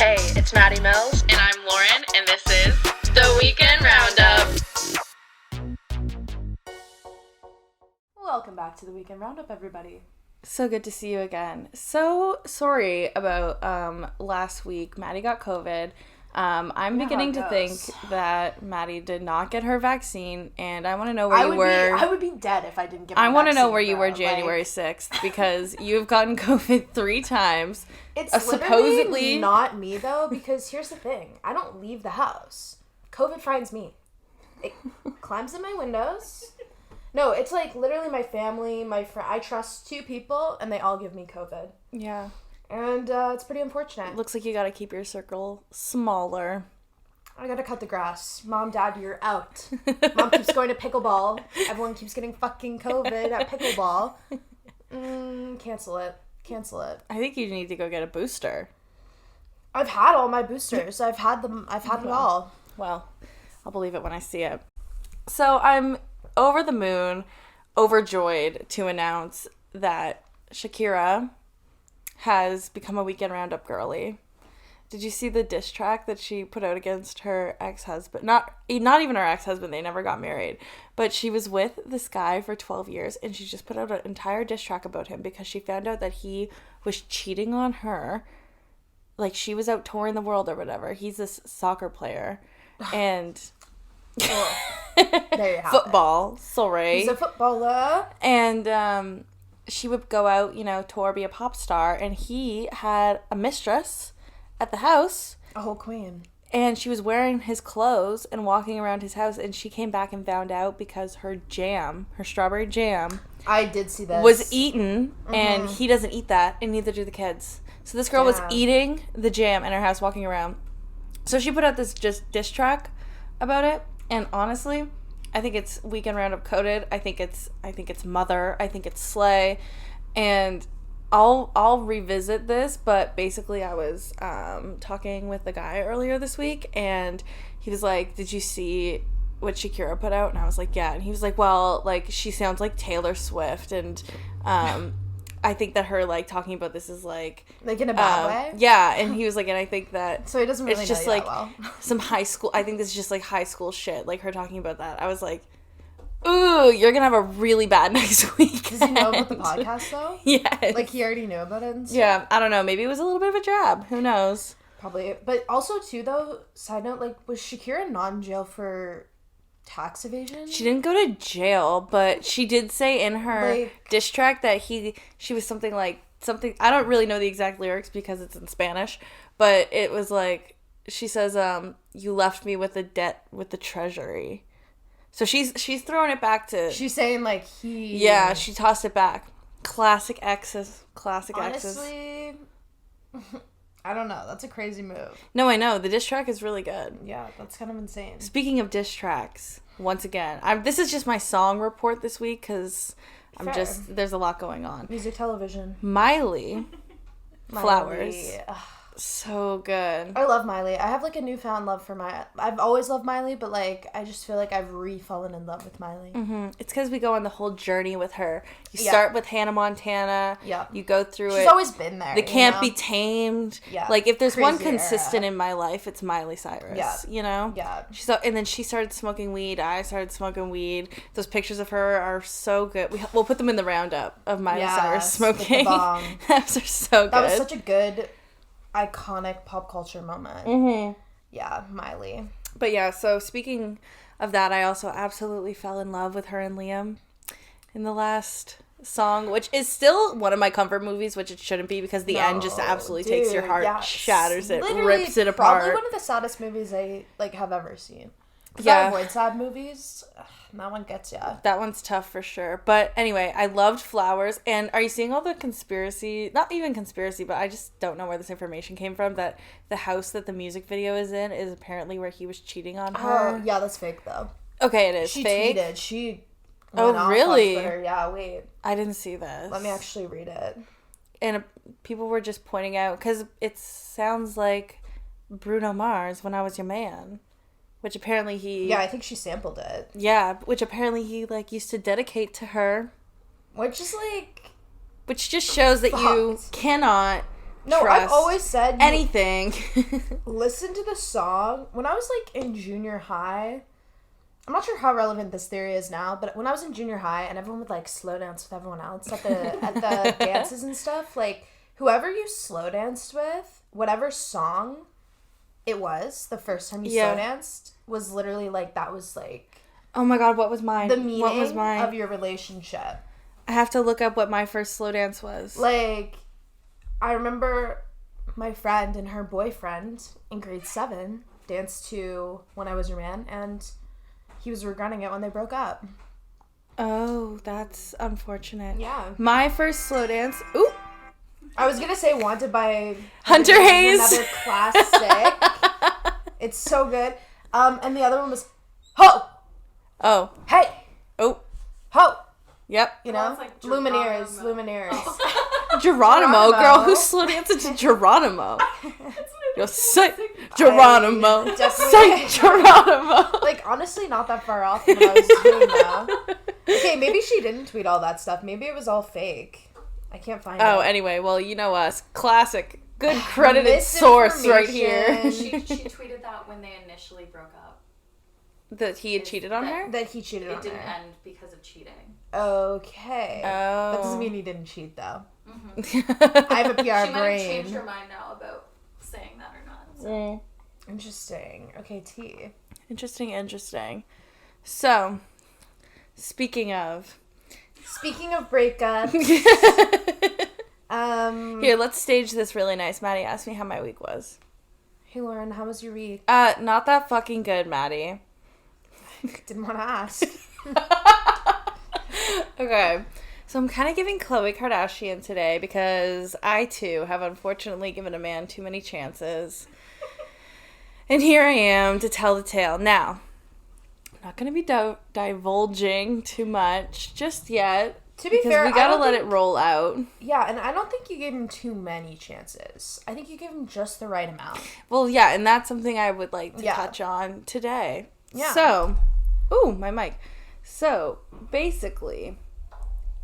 Hey, it's Maddie Mills. And I'm Lauren, and this is The Weekend Roundup. Welcome back to the Weekend Roundup, everybody. So good to see you again. So sorry about last week. Maddie got COVID. I'm beginning to think that Maddie did not get her vaccine, and I want to know where you were. I would be dead if I didn't get my vaccine. I want to know where you were January 6th, because you've gotten COVID 3 times. It's supposedly not me, though, because here's the thing. I don't leave the house. COVID finds me. It climbs in my windows. No, it's like literally my family, my friend. I trust 2 people, and they all give me COVID. Yeah. And it's pretty unfortunate. Looks like you got to keep your circle smaller. I gotta cut the grass. Mom, Dad, you're out. Mom keeps going to pickleball. Everyone keeps getting fucking COVID at pickleball. Cancel it. Cancel it. I think you need to go get a booster. I've had all my boosters. I've had them. I've had it all. Well, I'll believe it when I see it. So I'm over the moon, overjoyed to announce that Shakira has become a Weekend Roundup girly. Did you see the diss track that she put out against her ex-husband? Not even her ex-husband, they never got married. But she was with this guy for 12 years, and she just put out an entire diss track about him because she found out that he was cheating on her. Like, she was out touring the world or whatever. He's this soccer player. And There you have football, sorry. He's a footballer. And she would go out, tour, be a pop star, and he had a mistress at the house. A whole queen. And she was wearing his clothes and walking around his house, and she came back and found out because her strawberry jam, I did see this, was eaten, and he doesn't eat that, and neither do the kids. So this girl was eating the jam in her house, walking around. So she put out this just diss track about it, and honestly, I think it's Weekend Roundup coded. I think it's Mother. I think it's Slay, and I'll revisit this. But basically, I was talking with the guy earlier this week, and he was like, "Did you see what Shakira put out?" And I was like, "Yeah." And he was like, "Well, like, she sounds like Taylor Swift, and I think that her, like, talking about this is like in a bad way." Yeah, and he was like, and I think that so he doesn't really it's just know you like that well. some high school. I think this is just like high school shit. Like her talking about that. I was like, ooh, you're gonna have a really bad next week. Does he know about the podcast though? Yeah, like he already knew about it. And stuff? Yeah, I don't know. Maybe it was a little bit of a jab. Who knows? Probably, but also too though. Side note, like, was Shakira not in jail for tax evasion? She didn't go to jail, but she did say in her diss track that she was something. I don't really know the exact lyrics because it's in Spanish, but it was like, she says, "You left me with a debt with the treasury." So she's throwing it back to. She's saying like he. Yeah, she tossed it back. Classic exes. Honestly, I don't know. That's a crazy move. No, I know. The diss track is really good. Yeah, that's kind of insane. Speaking of diss tracks, once again, this is just my song report this week because there's a lot going on. Music television. Miley. Flowers. So good. I love Miley. I have like a newfound love for I've always loved Miley, but like I just feel like I've re-fallen in love with Miley. Mm-hmm. It's because we go on the whole journey with her. You start with Hannah Montana. Yeah. You go through She's always been there. The Can't Be Tamed. Yeah. Like if there's one Crazy consistent era. in my life, it's Miley Cyrus. Yeah. You know? Yeah. And then she started smoking weed. I started smoking weed. Those pictures of her are so good. We'll put them in the roundup of Miley Cyrus smoking. Those are so good. That was such a good, iconic pop culture moment. Mm-hmm. Yeah, Miley. But yeah, so speaking of that, I also absolutely fell in love with her and Liam in the last song, which is still one of my comfort movies, which it shouldn't be because the end just absolutely takes your heart, shatters it, rips it apart. Probably one of the saddest movies I have ever seen. Yeah. I avoid sad movies. That one gets ya. That one's tough for sure. But anyway, I loved Flowers. And are you seeing all the conspiracy, not even conspiracy, but I just don't know where this information came from, that the house that the music video is in is apparently where he was cheating on her? Oh, yeah, that's fake though. Okay, it is fake? She tweeted. She went off really? On Twitter. Yeah, wait. I didn't see this. Let me actually read it. And people were just pointing out, because it sounds like Bruno Mars, When I Was Your Man. Which apparently he... Yeah, I think she sampled it. Yeah, which apparently he, like, used to dedicate to her. Which is, like... Which just shows that you cannot No, trust, I've always said anything. Listen to the song. When I was like in junior high, I'm not sure how relevant this theory is now, but when I was in junior high and everyone would like slow dance with everyone else at the dances and stuff, like whoever you slow danced with, whatever song it was, the first time you slow danced was literally like that was like oh my god, what was mine? The meaning what was mine? of your relationship. I have to look up what my first slow dance was. Like, I remember my friend and her boyfriend in grade 7 danced to When I Was Your Man, and he was regretting it when they broke up. Oh, that's unfortunate. Yeah. My first slow dance... Ooh! I was going to say Wanted by... Hunter Hayes! Another classic. It's so good. And the other one was... Ho! Oh. Hey! Oh. Ho! Yep. You know? Like Lumineers. Geronimo, girl. Who's slow dancing to Geronimo? Yo, say Geronimo. Say Geronimo. Like, honestly, not that far off from what I was doing now. Okay, maybe she didn't tweet all that stuff. Maybe it was all fake. I can't find it. Oh, anyway, well, you know us. Classic. Good credited source right here. She tweeted that when they initially broke up. That he had cheated on her? That he cheated on her. It didn't end because of cheating. Okay. Oh. That doesn't mean he didn't cheat, though. Mm-hmm. I have a PR She might have brain. changed her mind now about saying that or not. So. Interesting. Okay, T. Interesting. So, speaking of breakups. Here, let's stage this really nice. Maddie asked me how my week was. Hey, Lauren, how was your week? Not that fucking good, Maddie. Didn't want to ask. Okay. So I'm kind of giving Khloe Kardashian today because I, too, have unfortunately given a man too many chances. And here I am to tell the tale. Now, I'm not going to be divulging too much just yet. To be fair, we gotta let it roll out. Yeah, and I don't think you gave him too many chances. I think you gave him just the right amount. Well, yeah, and that's something I would like to touch on today. Yeah. So, ooh, my mic. So, basically,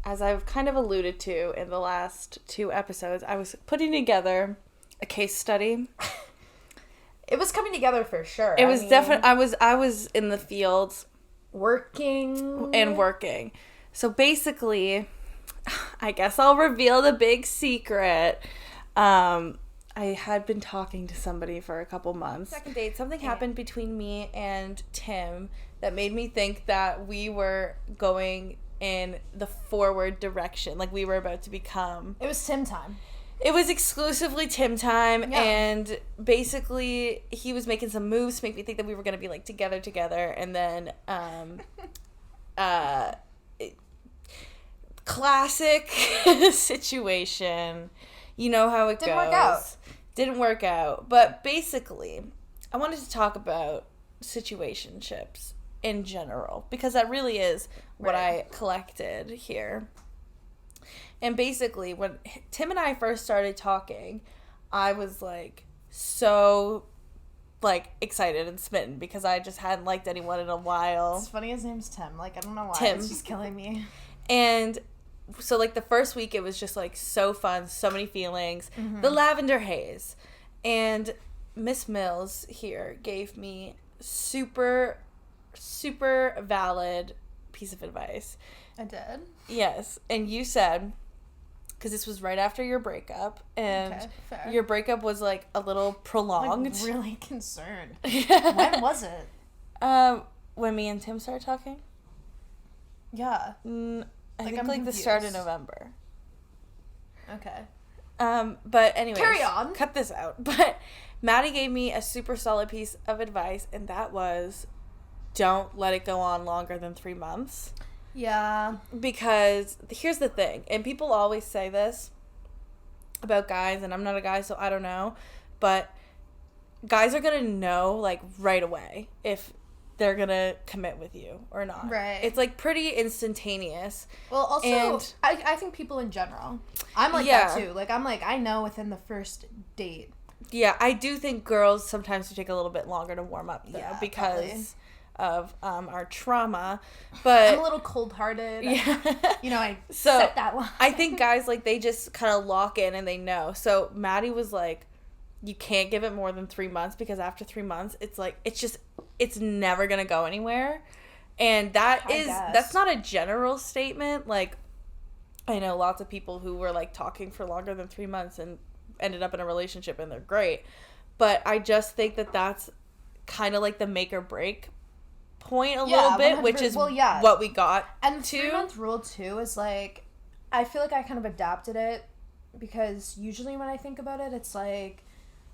as I've kind of alluded to in the last 2 episodes, I was putting together a case study. It was coming together for sure. It was definitely, I was in the field. Working. So basically, I guess I'll reveal the big secret. I had been talking to somebody for a couple months. Second date, something happened between me and Tim that made me think that we were going in the forward direction. Like we were about to become. It was Tim time. It was exclusively Tim time, and basically he was making some moves to make me think that we were going to be like together, and then classic situation. You know how it goes. Didn't work out. But basically, I wanted to talk about situationships in general, because that really is what I collected here. And basically, when Tim and I first started talking, I was like so like excited and smitten because I just hadn't liked anyone in a while. It's funny his name's Tim. Like, I don't know why. Tim. It's just killing me. And so like the first week it was just like so fun, so many feelings. Mm-hmm. The lavender haze. And Miss Mills here gave me super valid piece of advice. I did? Yes. And you said, because this was right after your breakup, and your breakup was like a little prolonged. I'm really concerned. When was it? When me and Tim started talking? Yeah. I think like the start of November. Okay. But anyway, carry on. Cut this out. But Maddie gave me a super solid piece of advice, and that was, don't let it go on longer than 3 months. Yeah. Because here's the thing, and people always say this about guys, and I'm not a guy, so I don't know, but guys are gonna know like right away if they're gonna commit with you or not. Right. It's like pretty instantaneous. Well, also, and I think people in general, I'm like that too. Like, I'm like, I know within the first date. Yeah, I do think girls sometimes take a little bit longer to warm up though, because of our trauma, but I'm a little cold-hearted. Yeah. I set that line. I think guys, like, they just kind of lock in and they know. So Madi was like, you can't give it more than 3 months, because after 3 months, it's like, it's never gonna go anywhere. And that's not a general statement. Like, I know lots of people who were, like, talking for longer than 3 months and ended up in a relationship and they're great. But I just think that that's kind of like the make or break point a little bit, which is what we got and to. 3-month rule, too, is, like, I feel like I kind of adapted it, because usually when I think about it, it's like,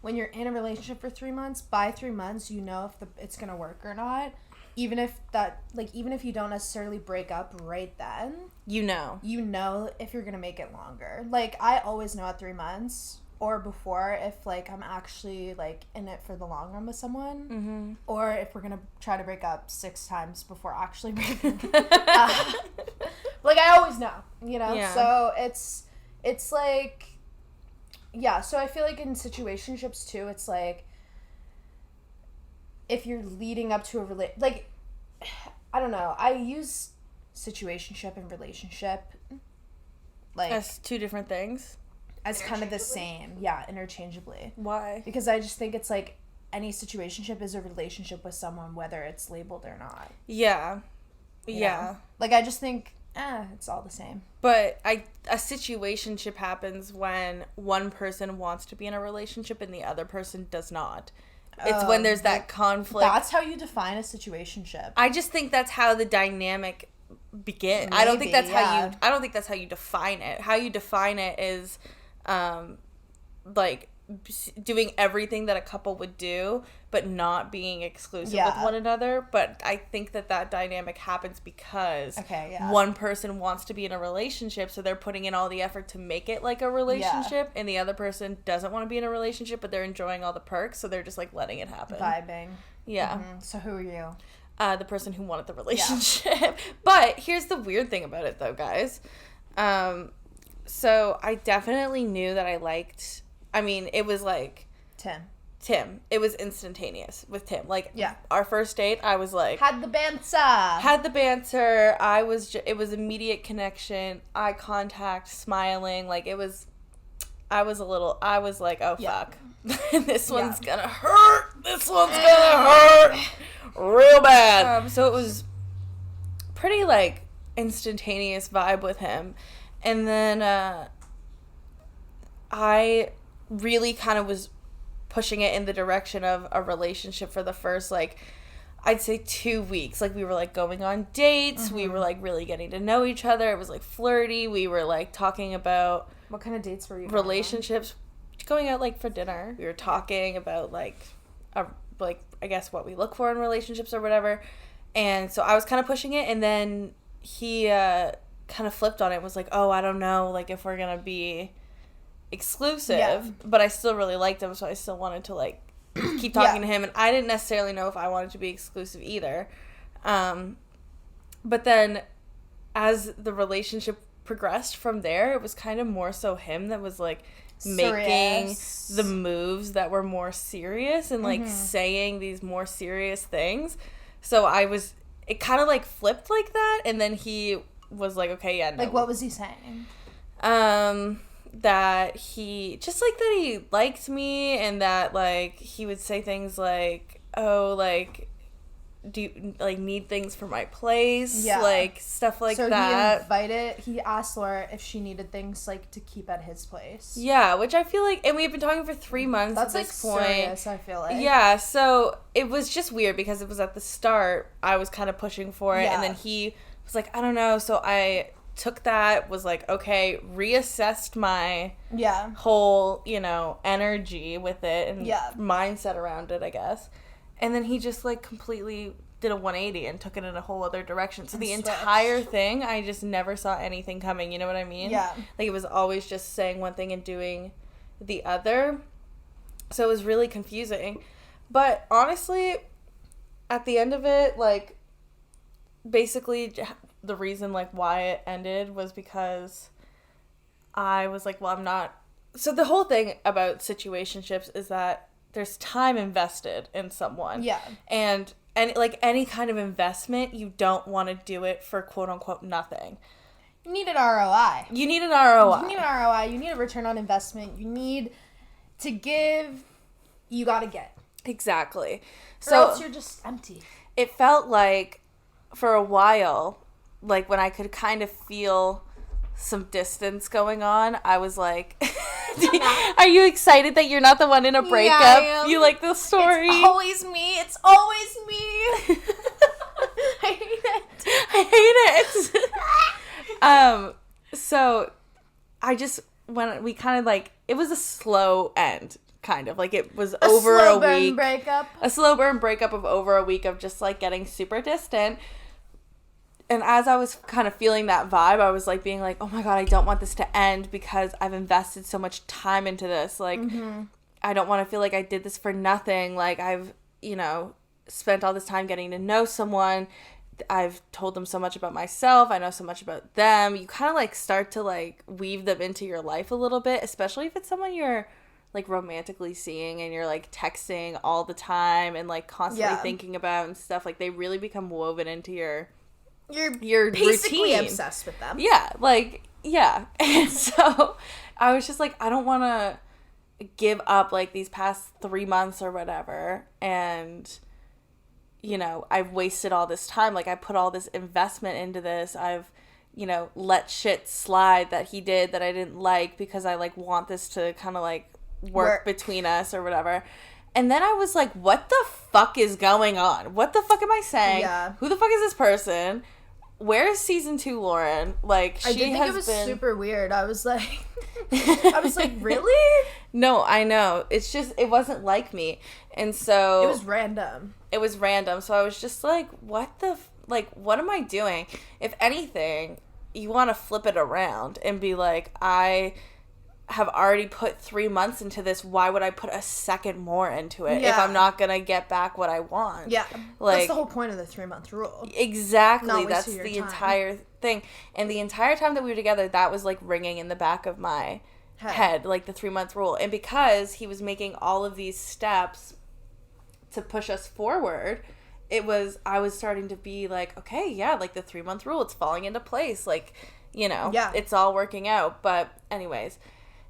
when you're in a relationship for 3 months, by 3 months, you know if it's gonna work or not. Even if you don't necessarily break up right then, you know if you're gonna make it longer. Like, I always know at 3 months or before if, like, I'm actually, like, in it for the long run with someone, or if we're gonna try to break up 6 times before actually breaking. Like, I always know, Yeah. So it's like, yeah. So I feel like in situationships too, it's like, if you're leading up to a like, I don't know. I use situationship and relationship, like, as 2 different things. As kind of the same. Yeah, interchangeably. Why? Because I just think it's like, any situationship is a relationship with someone, whether it's labeled or not. Yeah. Yeah. know? Like, I just think, it's all the same. But a situationship happens when one person wants to be in a relationship and the other person does not. It's when there's that conflict. That's how you define a situationship. I just think that's how the dynamic begins. Maybe, I don't think that's how you define it. How you define it is, like, doing everything that a couple would do, but not being exclusive with one another. But I think that dynamic happens because one person wants to be in a relationship, so they're putting in all the effort to make it like a relationship, and the other person doesn't want to be in a relationship, but they're enjoying all the perks, so they're just, like, letting it happen. Vibing. Yeah. Mm-hmm. So who are you? The person who wanted the relationship. Yeah. But here's the weird thing about it, though, guys. So I definitely knew that I liked... I mean, it was like... Tim. It was instantaneous with Tim. Like, our first date, I was like... Had the banter. It was immediate connection, eye contact, smiling. Like, it was... I was like, oh, fuck. This one's gonna hurt. This one's gonna hurt real bad. So it was pretty, like, instantaneous vibe with him. And then, I really kind of was pushing it in the direction of a relationship for the first, like, I'd say 2 weeks. Like, we were, like, going on dates. We were, like, really getting to know each other. It was, like, flirty. We were, like, talking about... What kind of dates were you relationships? Going out, like, for dinner. We were talking about, like, I guess what we look for in relationships or whatever. And so I was kind of pushing it, and then he kind of flipped on it and was like, oh, I don't know, like, if we're going to be... exclusive, but I still really liked him, so I still wanted to, like, keep talking to him, and I didn't necessarily know if I wanted to be exclusive either. But then as the relationship progressed from there, it was kind of more so him that was, like, making the moves that were more serious and, like, saying these more serious things. So it kind of, like, flipped like that, and then he was like, okay, yeah, no. Like, what was he saying? That he liked me, and that, like, he would say things like, oh, like, do you, like, need things for my place? Yeah. Like, stuff like that. So he asked Laura if she needed things, like, to keep at his place. Yeah, which I feel like, and we've been talking for 3 months at this point. That's, like, serious, I feel like. Yeah, so it was just weird because it was at the start, I was kind of pushing for it, and then he was like, I don't know, so I... took that, was like, okay, reassessed my whole, energy with it and mindset around it, I guess. And then he just, like, completely did a 180 and took it in a whole other direction. So the entire thing, I just never saw anything coming, you know what I mean? Yeah. Like, it was always just saying one thing and doing the other. So it was really confusing. But honestly, at the end of it, like, basically... the reason, like, why it ended was because I was like, well, I'm not... So the whole thing about situationships is that there's time invested in someone. Yeah. And any kind of investment, you don't want to do it for quote unquote nothing. You need an ROI. You need an ROI. You need an ROI. You need a return on investment. You need to give. You gotta get. Exactly. Or else you're just empty. It felt like for a while, like when I could kind of feel some distance going on, I was like, are you excited that you're not the one in a breakup? Yeah, I am. You like the story? It's always me. It's always me. I hate it. So when we kind of like, it was a slow end, kind of like it was over a week. A slow burn breakup of over a week of just like getting super distant. And as I was kind of feeling that vibe, I was like being like, oh my God, I don't want this to end because I've invested so much time into this. Like, I don't want to feel like I did this for nothing. Like I've, spent all this time getting to know someone. I've told them so much about myself. I know so much about them. You kind of like start to like weave them into your life a little bit, especially if it's someone you're like romantically seeing and you're like texting all the time and like constantly thinking about and stuff. Like they really become woven into your basically routine. Obsessed with them. Yeah, like, yeah. And so I was just like, I don't want to give up like these past 3 months or whatever. And, I've wasted all this time. Like I put all this investment into this. I've, let shit slide that he did that I didn't like because I like want this to kind of like work between us or whatever. And then I was like, what the fuck is going on? What the fuck am I saying? Yeah. Who the fuck is this person? Where is season 2 Lauren? Like, I did think it was super weird. I was like, really? No, I know. It's just, it wasn't like me. And so... It was random. So I was just like, what am I doing? If anything, you want to flip it around and be like, I have already put 3 months into this. Why would I put a second more into it if I'm not gonna get back what I want? Yeah, like, that's the whole point of the 3-month rule. Exactly, that's the entire thing. And the entire time that we were together, that was like ringing in the back of my head, like the 3-month rule. And because he was making all of these steps to push us forward, I was starting to be like, okay, yeah, like the 3-month rule, it's falling into place, like, it's all working out. But anyways,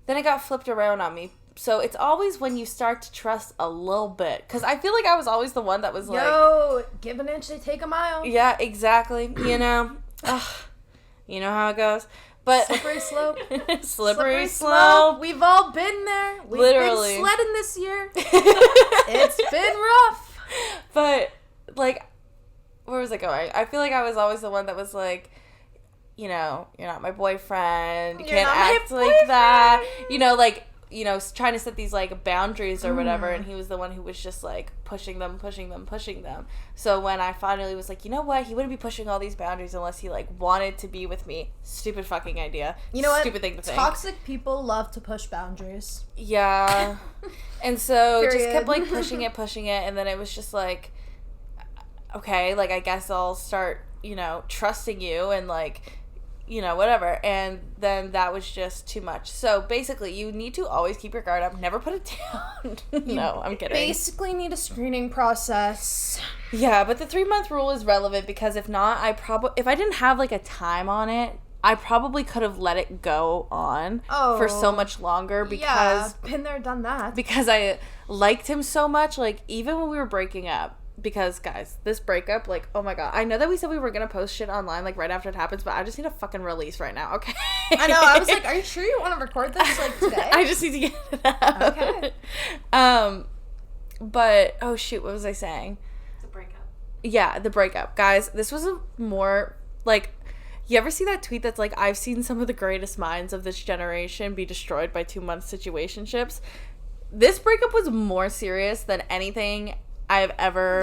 then it got flipped around on me. So it's always when you start to trust a little bit. Because I feel like I was always the one that was like... Yo, give an inch, they take a mile. Yeah, exactly. You know how it goes. But slippery slope. Slippery slope. We've all been there. We've Literally. been sledding this year. It's been rough. But, like, where was I going? I feel like I was always the one that was like... you're not my boyfriend. You can't act like that. Trying to set these, like, boundaries or whatever. And he was the one who was just, like, pushing them. So when I finally was like, you know what? He wouldn't be pushing all these boundaries unless he, like, wanted to be with me. Stupid fucking idea. You know what? Stupid thing to think. Toxic people love to push boundaries. Yeah. And so just kept, like, pushing it. And then it was just, like, okay, like, I guess I'll start, trusting you and, like... whatever. And then that was just too much. So basically, you need to always keep your guard up. Never put it down. No, I'm kidding. Basically need a screening process. Yeah, but the 3-month rule is relevant because if not, if I didn't have like a time on it, I probably could have let it go on for so much longer because... Yeah, been there, done that. Because I liked him so much, like, even when we were breaking up. Because, guys, this breakup, like, oh my God. I know that we said we were going to post shit online, like, right after it happens, but I just need a fucking release right now, okay? I know. I was like, are you sure you want to record this, like, today? I just need to get it out. Okay. But, oh, shoot, what was I saying? The breakup. Yeah, the breakup. Guys, this was a more, like, you ever see that tweet that's like, I've seen some of the greatest minds of this generation be destroyed by 2-month situationships? This breakup was more serious than anything that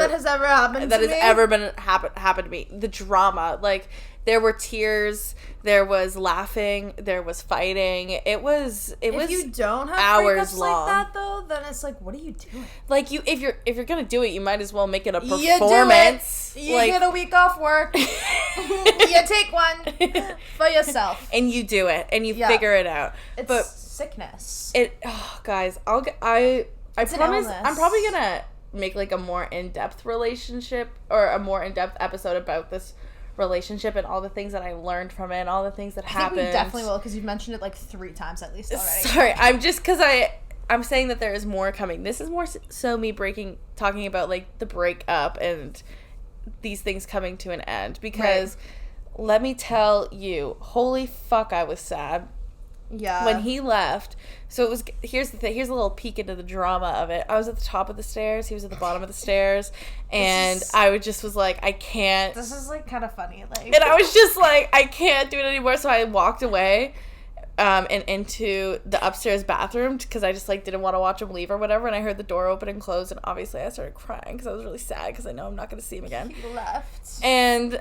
has ever happened to me. The drama, like, there were tears, there was laughing, there was fighting. It was if you don't have hours breakups long. Like that though, then it's like, what are you doing? Like, if you're gonna do it, you might as well make it a performance. You get a week off work. You take one for yourself, and you do it, and you figure it out. It's sickness. Guys, I promise I'm probably gonna make like a more in-depth relationship or a more in-depth episode about this relationship and all the things that I learned from it and all the things that happened. I think we definitely will, because you've mentioned it like 3 times at least already. Sorry, I'm just because I'm saying that there is more coming. This is more so me talking about like the breakup and these things coming to an end, because let me tell you, holy fuck, I was sad. Yeah. When he left. So it was, here's the thing, here's a little peek into the drama of it. I was at the top of the stairs, he was at the bottom of the stairs, and I was like, I can't. This is like kind of funny, like. And I was just like, I can't do it anymore, so I walked away and into the upstairs bathroom, because I just like didn't want to watch him leave or whatever, and I heard the door open and close, and obviously I started crying because I was really sad because I know I'm not going to see him again. He left. And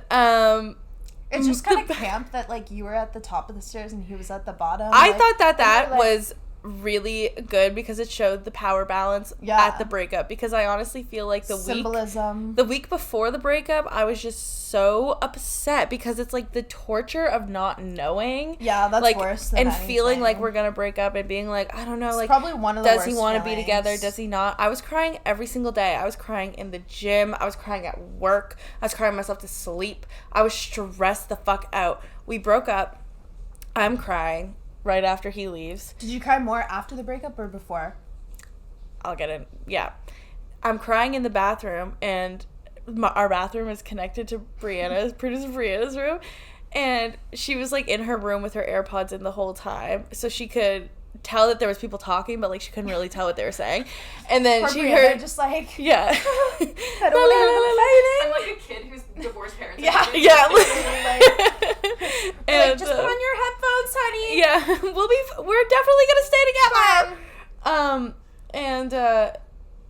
it's just kind of camp that like you were at the top of the stairs and he was at the bottom. I like, thought that was really good because it showed the power balance at the breakup, because I honestly feel like the week before the breakup I was just so upset because it's like the torture of not knowing. Yeah, that's like, worse than and anything. Feeling like we're gonna break up and being like, I don't know, it's like probably one of the does worst he want to be feelings. together, does he not? I was crying every single day. I was crying in the gym, I was crying at work, I was crying myself to sleep. I was stressed the fuck out. We broke up. I'm crying right after he leaves. Did you cry more after the breakup or before? I'll get in. Yeah. I'm crying in the bathroom, and our bathroom is connected to producer Brianna's room, and she was like in her room with her AirPods in the whole time, so she could tell that there was people talking, but like she couldn't really tell what they were saying. And then Poor she Brianna, heard just like yeah. I'm like a kid who's divorced parents. Yeah. And, like, just put on your headphones, honey. Yeah, we're definitely gonna stay together. And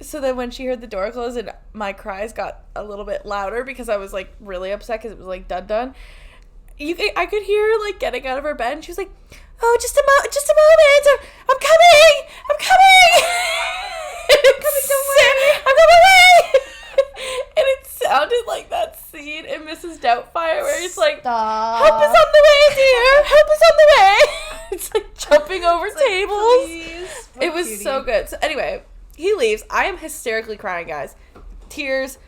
so then when she heard the door close and my cries got a little bit louder because I was like really upset because it was like done. I could hear her like getting out of her bed, and she was like, "Oh, just a moment, I'm coming. I'm coming away." And it sounded like that scene in Mrs. Doubtfire where it's like, Stop. "Help is on the way, dear. Help is on the way." It's like jumping over tables. Like, it was so good. So anyway, he leaves. I am hysterically crying, guys. Tears,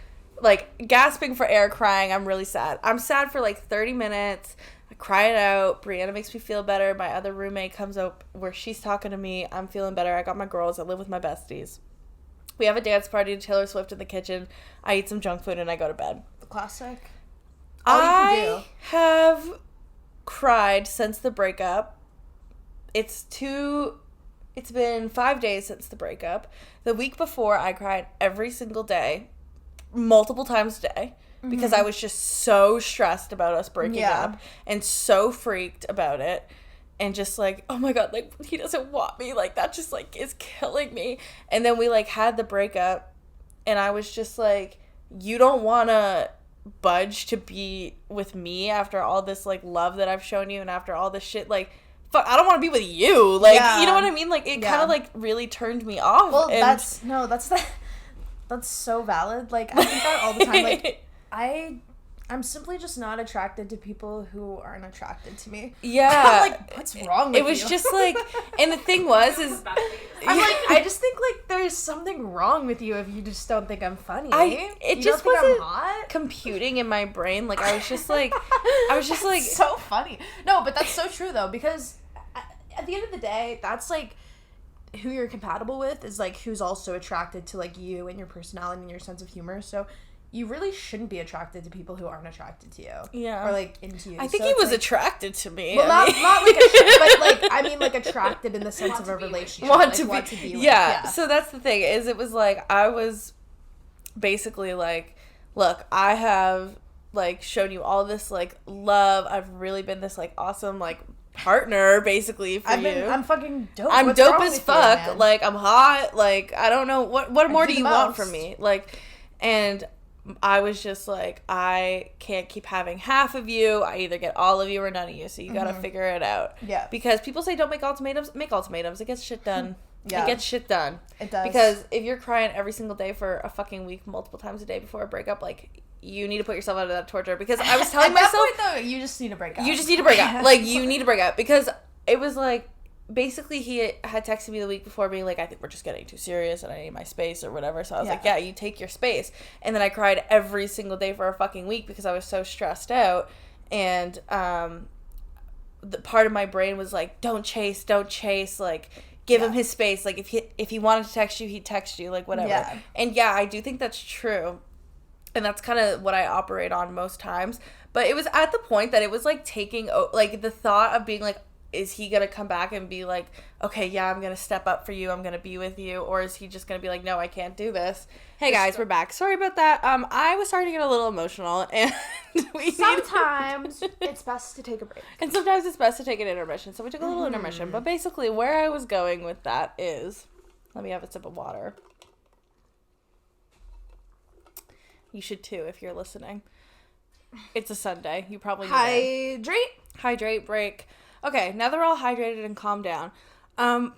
like gasping for air, crying. I'm really sad. I'm sad for like 30 minutes. I cry it out. Brianna makes me feel better. My other roommate comes up where she's talking to me. I'm feeling better. I got my girls. I live with my besties. We have a dance party to Taylor Swift in the kitchen. I eat some junk food and I go to bed. The classic. I have cried since the breakup. It's been 5 days since the breakup. The week before, I cried every single day, multiple times a day, because I was just so stressed about us breaking up and so freaked about it. And just like, oh my God, like, he doesn't want me. Like, that just, like, is killing me. And then we, like, had the breakup. And I was just like, you don't want to budge to be with me after all this, like, love that I've shown you and after all this shit. Like, fuck, I don't want to be with you. Like, you know what I mean? Like, it kind of, like, really turned me off. Well, that's so valid. Like, I think that all the time. Like, I'm simply just not attracted to people who aren't attracted to me. Yeah. Like, what's wrong with you? It was just like, and the thing was, I'm like, I just think like there's something wrong with you if you just don't think I'm funny. It just wasn't computing in my brain. Like, I was just like, so funny. No, but that's so true though, because at the end of the day, that's like who you're compatible with is like who's also attracted to like you and your personality and your sense of humor. So you really shouldn't be attracted to people who aren't attracted to you. Yeah. Or, like, into you. I think he was attracted to me. Well, not like but, like, I mean, like, attracted in the sense of a relationship. Want to be with. Yeah. So that's the thing, is it was, like, I was basically, like, look, I have, like, shown you all this, like, love. I've really been this, like, awesome, like, partner, basically, for you. I'm fucking dope. I'm What's dope as fuck. You, like, I'm hot. Like, I don't know. What more do you want from me? Like, and I was just like, I can't keep having half of you. I either get all of you or none of you. So you gotta figure it out. Yeah. Because people say don't make ultimatums. Make ultimatums. It gets shit done. Yeah. It gets shit done. It does. Because if you're crying every single day for a fucking week, multiple times a day before a breakup, like, you need to put yourself out of that torture. Because I was telling myself, that point, though, you just need to break up. You just need to break up. Like, you need to break up. Because it was like, basically he had texted me the week before being like, I think we're just getting too serious and I need my space or whatever. So I was like, yeah, you take your space. And then I cried every single day for a fucking week because I was so stressed out. And the part of my brain was like, don't chase, like, give him his space. Like, if he wanted to text you, he'd text you, like, whatever. Yeah. And yeah, I do think that's true. And that's kind of what I operate on most times. But it was at the point that it was, like, like, the thought of being like, is he going to come back and be like, okay, yeah, I'm going to step up for you, I'm going to be with you, or is he just going to be like, no, I can't do this? Hey, guys, we're back. Sorry about that. I was starting to get a little emotional, and sometimes it's best to take a break. And sometimes it's best to take an intermission, so we took a little intermission. But basically, where I was going with that is, let me have a sip of water. You should, too, if you're listening. It's a Sunday. You probably need Hydrate, break. Okay, now they're all hydrated and calmed down.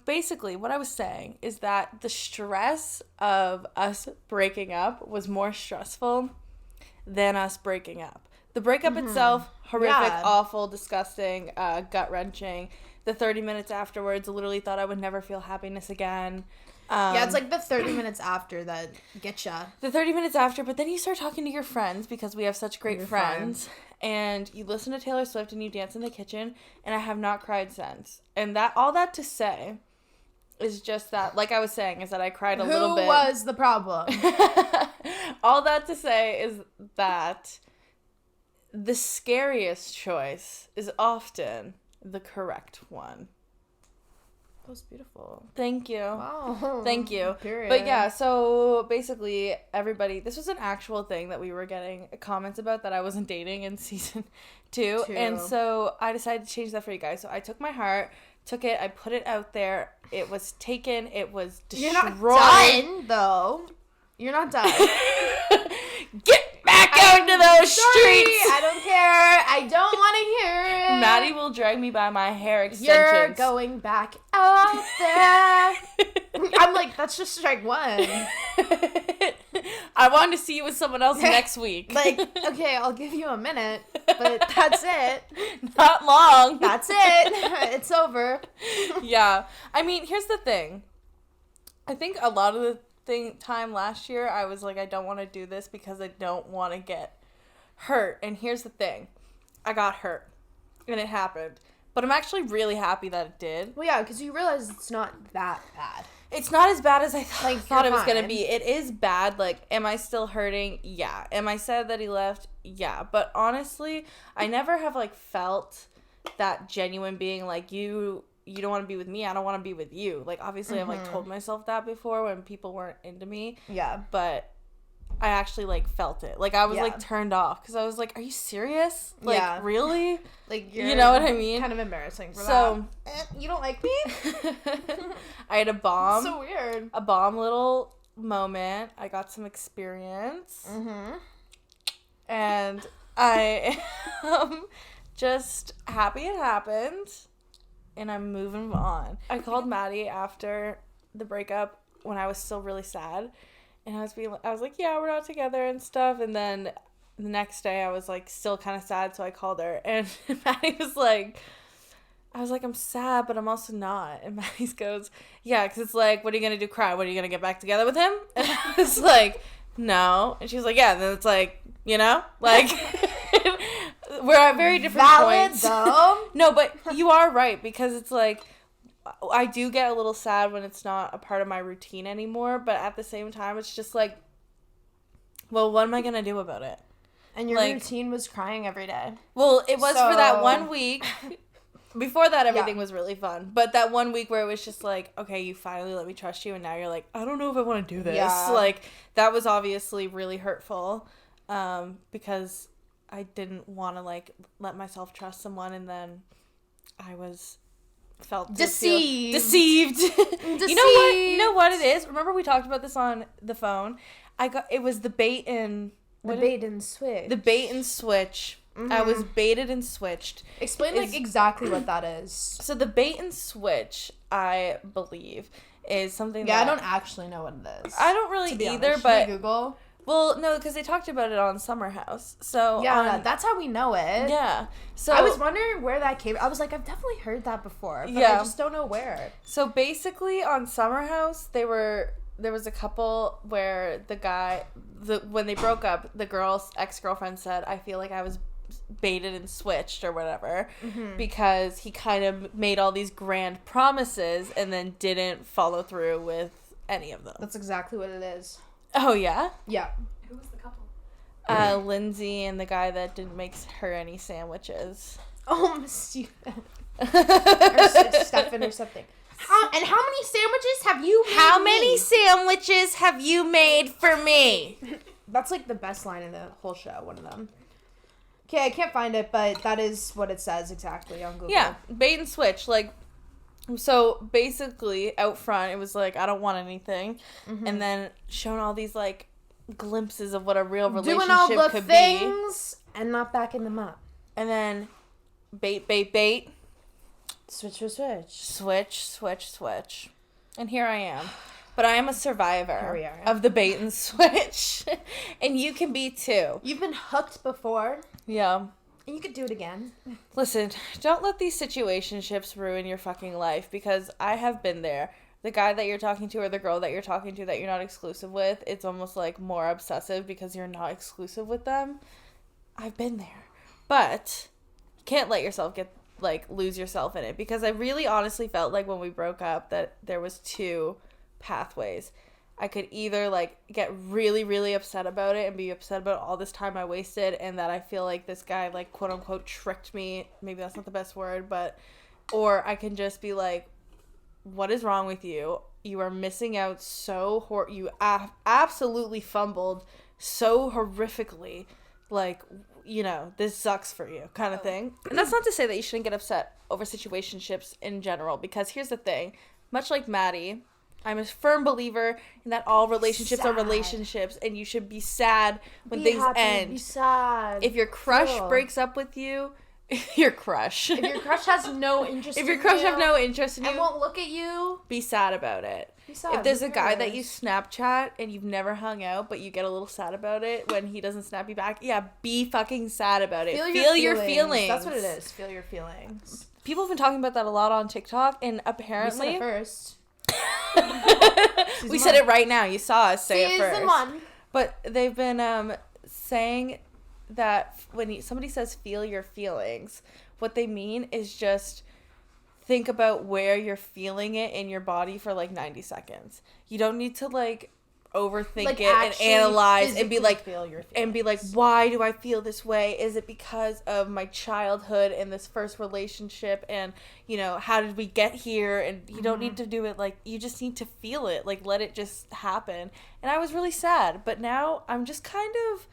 Basically, what I was saying is that the stress of us breaking up was more stressful than us breaking up. The breakup itself, horrific, awful, disgusting, gut-wrenching. The 30 minutes afterwards, literally thought I would never feel happiness again. It's like the 30 minutes after that get ya. The 30 minutes after, but then you start talking to your friends because we have such great friends. And you listen to Taylor Swift and you dance in the kitchen, and I have not cried since. And all that to say is just that, like I was saying, is that I cried a little bit. Who was the problem? All that to say is that the scariest choice is often the correct one. That was beautiful. Thank you. Wow. Thank you. Period. But yeah, so basically everybody, this was an actual thing that we were getting comments about, that I wasn't dating in season 2. And so I decided to change that for you guys. So I took my heart, took it, I put it out there. It was taken. It was destroyed. You're not done, though. You're not done. Get back out into those streets. I don't care. I don't want to hear it. Maddie will drag me by my hair extensions. You're going back out there. I'm like, that's just strike one. I wanted to see you with someone else next week. Like, okay, I'll give you a minute, but that's it. Not long. That's it. It's over. Yeah. I mean, here's the thing. I think a lot of the time last year, I was like, I don't want to do this because I don't want to get hurt. And here's the thing. I got hurt. And it happened. But I'm actually really happy that it did. Well, yeah, because you realize it's not that bad. It's not as bad as I thought it was going to fine. be. It is bad. Like, am I still hurting? Yeah. Am I sad that he left? Yeah. But honestly, I never have, like, felt that genuine being like, you don't want to be with me, I don't want to be with you. Like, obviously, I've, like, told myself that before when people weren't into me. Yeah. But I actually, like, felt it. Like, I was, like, turned off. Because I was like, are you serious? Like, really? Like, you know what I mean? Kind of embarrassing for that. You don't like me? I had a bomb. So weird. A bomb little moment. I got some experience. And I am just happy it happened. And I'm moving on. I called Madi after the breakup when I was still really sad. And I was like, yeah, we're not together and stuff. And then the next day I was like still kind of sad, so I called her. And Madi was like, I was like, I'm sad, but I'm also not. And Madi goes, yeah, because it's like, what are you going to do, cry? What, are you going to get back together with him? And I was like, no. And she was like, yeah. And then it's like, you know, like... We're at very different points. Though. No, but you are right, because it's like, I do get a little sad when it's not a part of my routine anymore, but at the same time, it's just like, well, what am I going to do about it? And your routine was crying every day. Well, it was for that 1 week. Before that, everything was really fun. But that 1 week where it was just like, okay, you finally let me trust you, and now you're like, I don't know if I want to do this. Yeah. Like, that was obviously really hurtful, because I didn't want to, like, let myself trust someone, and then I felt deceived. You know what it is? Remember we talked about this on the phone? It was the bait and switch. The bait and switch. I was baited and switched. Explain exactly what that is. So the bait and switch, I believe, is something I don't actually know what it is. I don't really either, but Google. Well, no, because they talked about it on Summer House. So yeah, that's how we know it. Yeah. So I was wondering where that came. I was like, I've definitely heard that before, but I just don't know where. So basically, on Summer House, there was a couple where when they broke up, the girl's ex-girlfriend said, "I feel like I was baited and switched or whatever," because he kind of made all these grand promises and then didn't follow through with any of them. That's exactly what it is. Oh, yeah? Yeah. Who was the couple? Lindsay and the guy that didn't make her any sandwiches. Oh, Stephen. Or Stefan or something. And how many sandwiches have you made? How many sandwiches have you made for me? That's like the best line in the whole show, one of them. Okay, I can't find it, but that is what it says exactly on Google. Yeah, bait and switch. Like, so basically, out front, it was like, I don't want anything. And then showing all these, like, glimpses of what a real relationship doing all the could things and not backing them up. And then bait, bait, bait. Switch, switch, switch. Switch, switch, switch. And here I am. But I am a survivor Here we are. of the bait and switch. And you can be too. You've been hooked before. Yeah. And you could do it again. Listen, don't let these situationships ruin your fucking life, because I have been there. The guy that you're talking to or the girl that you're talking to that you're not exclusive with, it's almost like more obsessive because you're not exclusive with them. I've been there. But you can't let yourself lose yourself in it, because I really honestly felt like when we broke up that there was two pathways. I could either get really, really upset about it and be upset about all this time I wasted and that I feel like this guy quote unquote tricked me. Maybe that's not the best word, or I can just be like, what is wrong with you? You are missing out so you absolutely fumbled so horrifically. This sucks for you kind of thing. And that's not to say that you shouldn't get upset over situationships in general, because here's the thing. Much like Madi, I'm a firm believer in that all relationships are relationships, and you should be sad when things end. Be sad. If your crush breaks up with you, your crush. If your crush has no interest in you. If your crush have no interest in you. And won't look at you. Be sad about it. Be sad. If there's a guy that you Snapchat and you've never hung out, but you get a little sad about it when he doesn't snap you back, yeah, be fucking sad about it. Feel your feelings. That's what it is. Feel your feelings. People have been talking about that a lot on TikTok, and apparently... We said it first. We said it right now. You saw us say it first. Season 1. But they've been saying that when somebody says feel your feelings, what they mean is just think about where you're feeling it in your body for 90 seconds. You don't need to overthink it and analyze and be like, why do I feel this way? Is it because of my childhood and this first relationship? And, how did we get here? And you don't need to do it you just need to feel it. Let it just happen. And I was really sad, but now I'm just kind of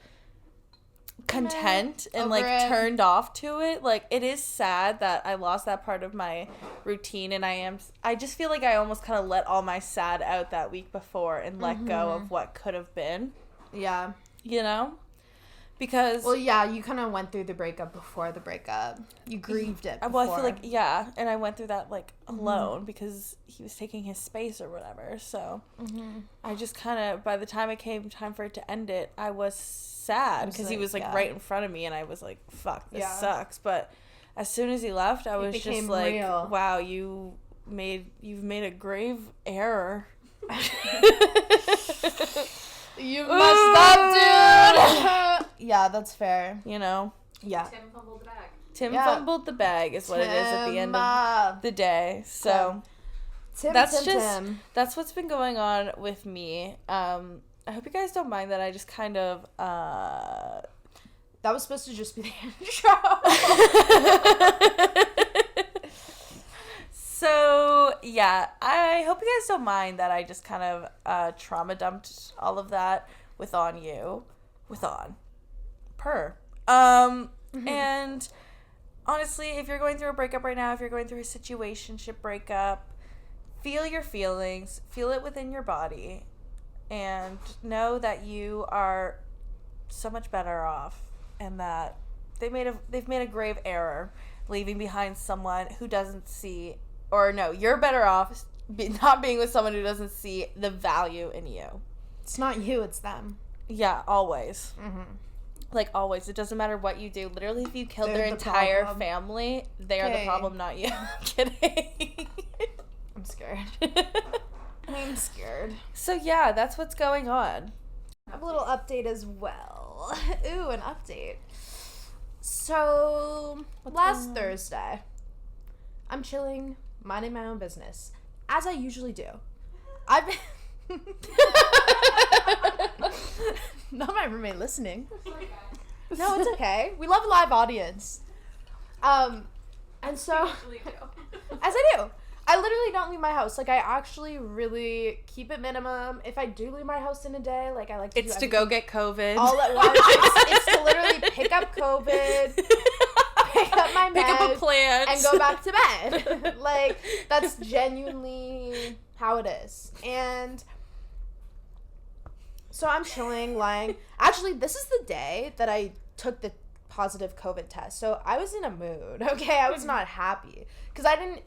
content and turned off to it. It is sad that I lost that part of my routine, and I just feel like I almost kind of let all my sad out that week before and let go of what could have been. Yeah. Because you kind of went through the breakup before the breakup. You grieved it before. Well, I feel like and I went through that alone because he was taking his space or whatever. So I just kind of, by the time it came time for it to end it, I was sad because he was right in front of me, and I was like, fuck, this sucks. But as soon as he left, I was just like, real. Wow, you've made a grave error. You messed up, dude. Yeah, that's fair. Yeah. Tim fumbled the bag. Tim fumbled the bag is what it is at the end of the day. So that's what's been going on with me. I hope you guys don't mind that I just kind of that was supposed to just be the intro. So, I hope you guys don't mind that I just kind of trauma dumped all of that on you. And honestly, if you're going through a breakup right now, if you're going through a situationship breakup, feel your feelings, feel it within your body, and know that you are so much better off, and that they've made a grave error leaving behind someone who doesn't see. Or no, you're better off not being with someone who doesn't see the value in you. It's not you, it's them. Yeah, always. Like, always. It doesn't matter what you do. Literally, if you killed their entire family, they are the problem, not you. I'm kidding. I'm scared. I'm scared. So, yeah, that's what's going on. I have a little update as well. Ooh, an update. So, last Thursday, I'm chilling, minding my own business, as I usually do. I've been... Not my roommate listening. No, it's okay. We love a live audience. And so, as I do, I literally don't leave my house. Like, I actually really keep it minimum. If I do leave my house in a day, like, I like to It's to go get COVID. all at once. It's to literally pick up COVID, pick up my meds, pick up a plant, and go back to bed. Like, that's genuinely how it is. And so I'm chilling, lying. Actually, this is the day that I took the positive COVID test. So I was in a mood, okay? I was not happy. Because I didn't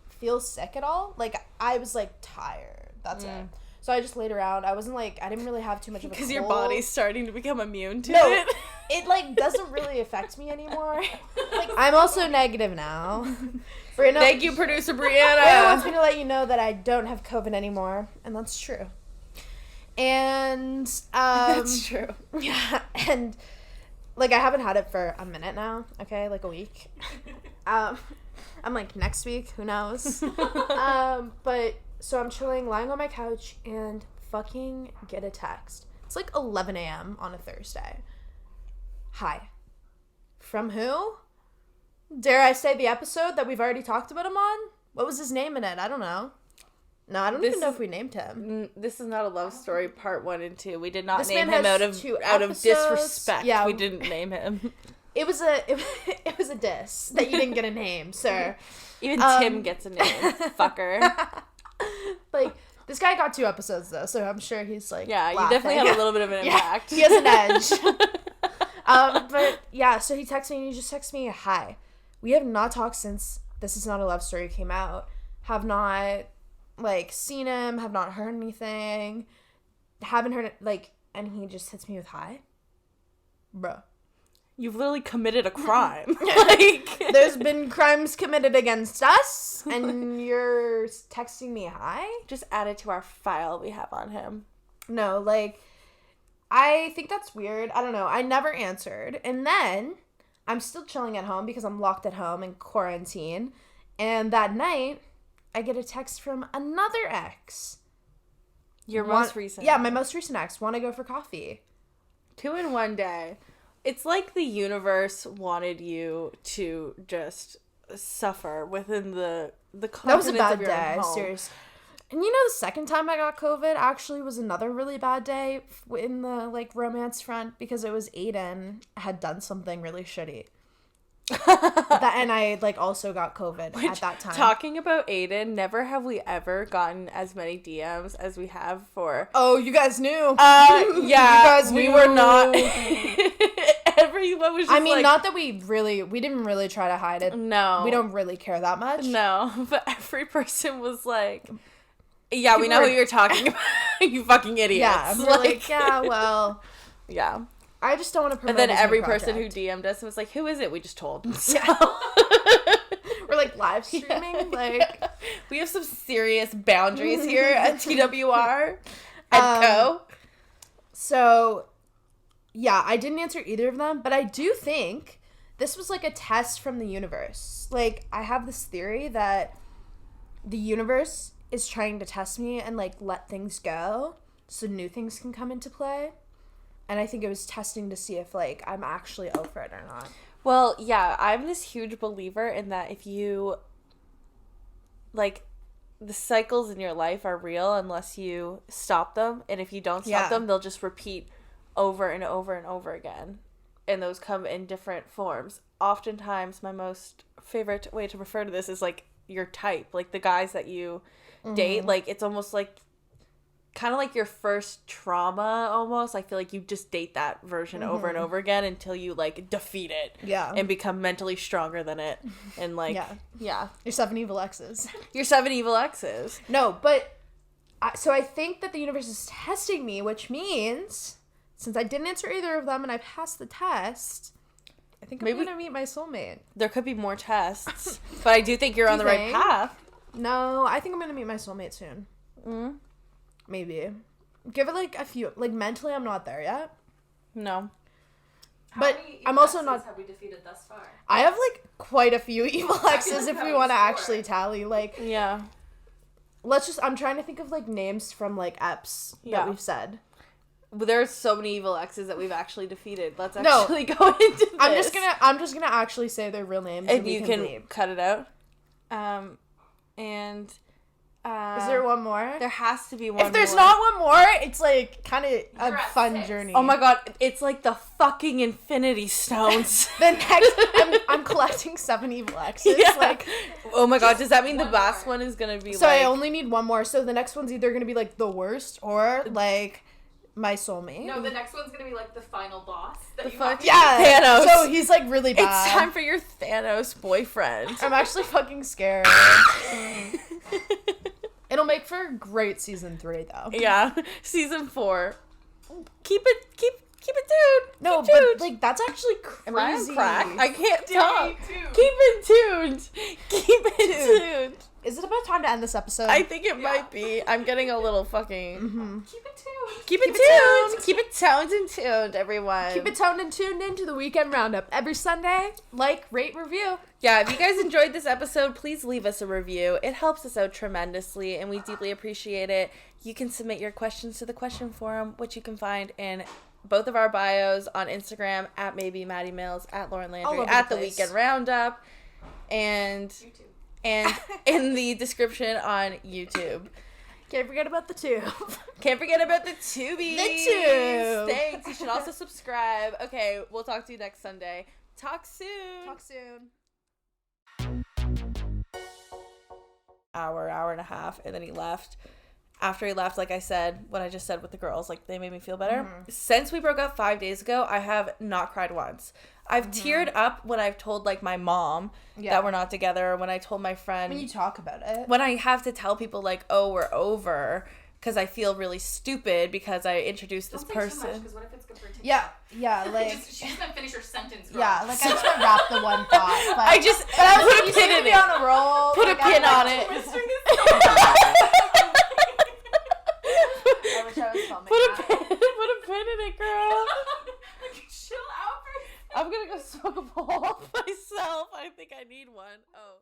feel sick at all. Like, I was, like, tired. That's it. So I just laid around. I wasn't, like, I didn't really have too much of a cold. Because your body's starting to become immune to it. It, like, doesn't really affect me anymore. Like, I'm also negative now. Brianna, Thank you, producer Brianna Brianna. wants me to let you know that I don't have COVID anymore. And that's true. And, That's true. Yeah, and, like, I haven't had it for a minute now, okay? Like, a week. I'm like, next week, who knows? But, so I'm chilling, lying on my couch, and fucking get a text. It's like 11 a.m. on a Thursday. Hi. From who? Dare I say the episode that we've already talked about him on? What was his name in it? I don't know. No, I don't even know if we named him. This is not a love story, part 1 and 2. We did not This name man him has out of 2 disrespect. Yeah. We didn't name him. It was a diss that you didn't get a name, sir. Even Tim gets a name, fucker. Like, this guy got 2 episodes though, so I'm sure he's like, Yeah, you laughing. definitely have a little bit of an impact. He has an edge. But yeah, so he texted me and he just texted me, hi. We have not talked since This Is Not a Love Story came out. Have not, like, seen him, have not heard anything. Haven't heard it, like, and he just hits me with hi. Bro. You've literally committed a crime. Like, there's been crimes committed against us, and you're texting me hi? just add it to our file we have on him. No, like, I think that's weird. I don't know. I never answered. And then I'm still chilling at home because I'm locked at home in quarantine. And that night, I get a text from another ex. Your most recent. Yeah, my most recent ex. Want to go for coffee? 2 in 1 day. It's like the universe wanted you to just suffer within the confidence That was a bad of your day, own home. seriously. And you know, the second time I got COVID actually was another really bad day in the, like, romance front because it was Aiden had done something really shitty. And I, like, also got COVID at that time. Talking about Aiden, never have we ever gotten as many DMs as we have for... Oh, you guys knew. Yeah, you guys we knew. were not... Everyone was just I mean, like, not that we didn't really try to hide it. No. We don't really care that much. No, but every person was like... Yeah, we know who you're talking about. You fucking idiots. Yeah, we're like, yeah, well... Yeah. I just don't want to promote. And then his new every person who project. DM'd us was like, who is it? We just told. So. We're like live streaming. Like, we have some serious boundaries here at TWR and Co. So, yeah, I didn't answer either of them, but I do think this was like a test from the universe. Like, I have this theory that the universe is trying to test me and, like, let things go so new things can come into play. And I think it was testing to see if, like, I'm actually over it or not. Well, yeah, I'm this huge believer in that if you, like, the cycles in your life are real unless you stop them. And if you don't stop them, they'll just repeat over and over and over again. And those come in different forms. Oftentimes, my most favorite way to refer to this is, like, your type. Like, the guys that you date, like, it's almost like, kind of like your first trauma almost. I feel like you just date that version over and over again until you, like, defeat it. Yeah. And become mentally stronger than it. And, like, yeah. Your 7 evil exes. Your 7 evil exes. No, but, so I think that the universe is testing me, which means since I didn't answer either of them and I passed the test, I think I'm gonna meet my soulmate. There could be more tests, but I do think you're on the right path. No, I think I'm gonna meet my soulmate soon. Maybe. Give it like a few. Like mentally, I'm not there yet. No. But I'm also not. Have we defeated thus far? I have like quite a few evil exes if we want to actually tally. Like, yeah. Let's just. I'm trying to think of like names from like eps that we've said. There's so many evil exes that we've actually defeated. Let's actually go into this. I'm just gonna actually say their real names and you can cut it out. And is there one more? There has to be one more. If there's not one more, it's like kind of a fun journey. Oh my god, it's like the fucking Infinity Stones. The next, I'm collecting 7 evil exes. Yeah. Like, oh my god, does that mean the last one is gonna be so I only need one more. So the next one's either gonna be like the worst or like my soulmate. No, the next one's gonna be like the final boss. Yeah, Thanos. So he's like really bad. It's time for your Thanos boyfriend. I'm actually fucking scared. It'll make for a great season 3 though. Yeah, season 4. Keep it tuned. No, keep but tuned. like that's actually crazy. Am I on crack? I can't talk. Keep it tuned. Keep it tuned. Is it about time to end this episode? I think it might be. I'm getting a little fucking... Keep it tuned. Keep it tuned. Keep it toned and tuned, everyone. Keep it toned and tuned into the Weekend Roundup. Every Sunday, like, rate, review. Yeah, if you guys enjoyed this episode, please leave us a review. It helps us out tremendously, and we deeply appreciate it. You can submit your questions to the question forum, which you can find in both of our bios on Instagram, at maybe Maddie Mills, at Lauryn Landry, at the Weekend Roundup, and... YouTube. And in the description on YouTube. Can't forget about the tube. Can't forget about the tubies. The tube. Thanks. You should also subscribe. Okay, we'll talk to you next Sunday. Talk soon. Talk soon. Hour and a half, and then he left. After he left, like I said, what I just said with the girls, like they made me feel better. Since we broke up 5 days ago, I have not cried once. I've teared up when I've told like my mom that we're not together, or when I told my friend. When you talk about it. When I have to tell people like, oh, we're over, because I feel really stupid because I introduced this person. Don't say too much, 'cause what if it's good for TikTok? Yeah, like. She's gonna finish her sentence. Girl. Yeah, like I just gonna wrap the one thought. But I put a pin in it. On a roll. Put a pin on it. I wish I was filming Put a pin in it, girl. Chill out for a second. I'm gonna go smoke a bowl myself. I think I need one. Oh.